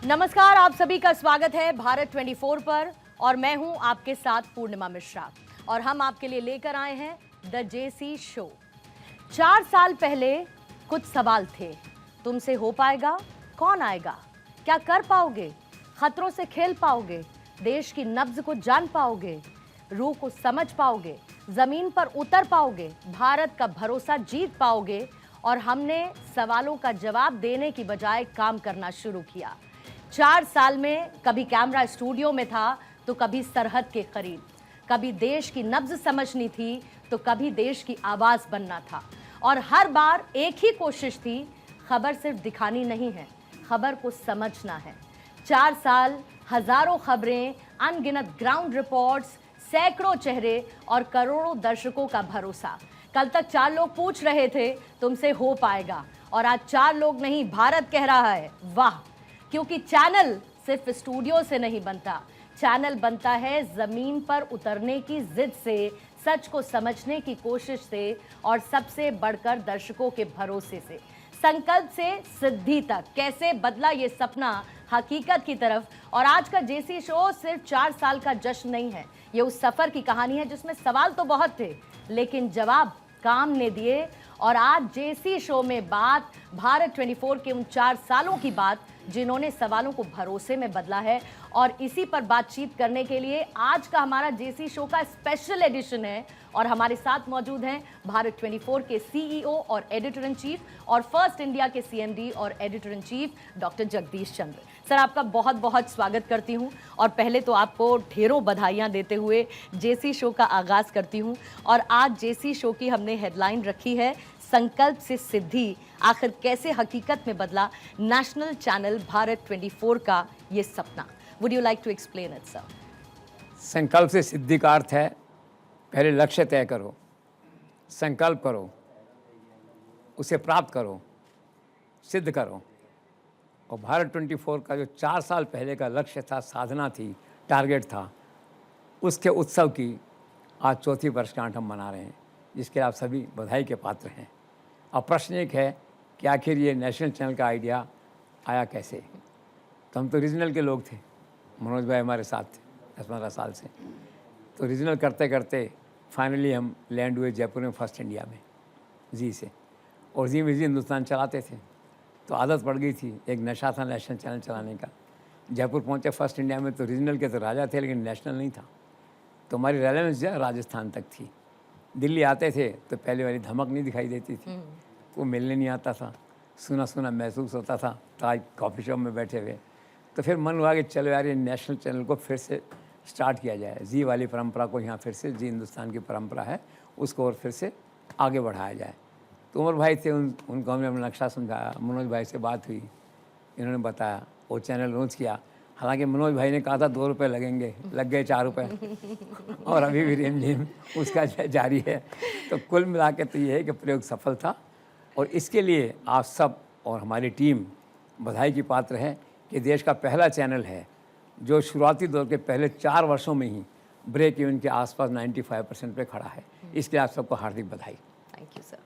नमस्कार, आप सभी का स्वागत है भारत 24 पर और मैं हूं आपके साथ पूर्णिमा मिश्रा और हम आपके लिए लेकर आए हैं द जेसी शो। 4 साल पहले कुछ सवाल थे। तुमसे हो पाएगा? कौन आएगा? क्या कर पाओगे? खतरों से खेल पाओगे? देश की नब्ज को जान पाओगे? रूह को समझ पाओगे? जमीन पर उतर पाओगे? भारत का भरोसा जीत पाओगे? और हमने सवालों का जवाब देने की बजाय काम करना शुरू किया। 4 साल में कभी कैमरा स्टूडियो में था तो कभी सरहद के करीब, कभी देश की नब्ज समझनी थी तो कभी देश की आवाज बनना था। और हर बार एक ही कोशिश थी, खबर सिर्फ दिखानी नहीं है, खबर को समझना है। 4 साल, हजारों खबरें, अनगिनत ग्राउंड रिपोर्ट्स, सैकड़ों चेहरे और करोड़ों दर्शकों का भरोसा। कल तक 4 लोग पूछ रहे थे तुमसे हो पाएगा, और आज 4 लोग नहीं, भारत कह रहा है वाह। क्योंकि चैनल सिर्फ स्टूडियो से नहीं बनता, चैनल बनता है जमीन पर उतरने की जिद से, सच को समझने की कोशिश से और सबसे बढ़कर दर्शकों के भरोसे से। संकल्प से सिद्धि तक कैसे बदला ये सपना हकीकत की तरफ। और आज का जेसी शो सिर्फ 4 साल का जश्न नहीं है, ये उस सफर की कहानी है जिसमें सवाल तो बहुत थे लेकिन जवाब काम ने दिए। और आज जेसी शो में बात भारत 24 के उन 4 सालों की बात जिन्होंने सवालों को भरोसे में बदला है। और इसी पर बातचीत करने के लिए आज का हमारा जेसी शो का स्पेशल एडिशन है और हमारे साथ मौजूद हैं भारत 24 के सीईओ और एडिटर इन चीफ और फर्स्ट इंडिया के सीएमडी और editor in chief doctor Jagdish Chandra. Sir, आपका बहुत बहुत स्वागत करती हूं और पहले तो आपको ढेरों बधाइयां देते हुए जेसी शो का आगाज करती हूं। और आज जेसी शो की हमने हेडलाइन रखी है संकल्प से सिद्धि, आखिर कैसे हकीकत में बदला नेशनल चैनल भारत 24 का ये सपना। Would you like to explain it sir? संकल्प से सिद्धि का अर्थ है पहले लक्ष्य तय करो, संकल्प करो, उसे प्राप्त करो, सिद्ध करो। और भारत 24 का जो 4 साल पहले का लक्ष्य था, साधना थी, टारगेट था, उसके उत्सव की आज 4वीं वर्षगांठ हम मना रहे हैं, जिसके आप सभी बधाई के पात्र हैं। अब प्रश्न एक है कि आखिर ये नेशनल चैनल का आइडिया आया कैसे। तो हम तो रीजनल के लोग थे, मनोज भाई हमारे साथ थे 10-15 साल से। तो रीजनल करते करते फाइनली हम लैंड हुए जयपुर में फर्स्ट इंडिया में जी से, और जी में जी हिंदुस्तान चलाते थे। तो आदत पड़ गई थी, एक नशा था नेशनल चैनल चलाने का। जयपुर पहुँचे फर्स्ट इंडिया में तो रीजनल के तो राजा थे लेकिन नेशनल नहीं था। तो हमारी रेलेवेंस जो है राजस्थान तक थी। दिल्ली आते थे तो पहले वाली धमक नहीं दिखाई देती थी, वो मिलने नहीं आता था, सुना सुना महसूस होता था। तो आज कॉफ़ी शॉप में बैठे हुए तो फिर मन हुआ कि चलो यार ये नेशनल चैनल को फिर से स्टार्ट किया जाए, जी वाली परंपरा को यहाँ फिर से, जी हिंदुस्तान की परंपरा है उसको और फिर से आगे बढ़ाया जाए। तो उमर भाई थे, उनको हमने अपना नक्शा समझाया, मनोज भाई से बात हुई, इन्होंने बताया, वो चैनल लॉन्च किया। हालांकि मनोज भाई ने कहा था 2 रुपये लगेंगे, लग गए 4 रुपये और अभी भी रिमझिम उसका जारी है। तो कुल मिला के तो ये है कि प्रयोग सफल था और इसके लिए आप सब और हमारी टीम बधाई की पात्र है कि देश का पहला चैनल है जो शुरुआती दौर के पहले 4 वर्षों में ही ब्रेक इवन के आसपास 95% पे खड़ा है। इसके लिए आप सबको हार्दिक बधाई। Thank you sir.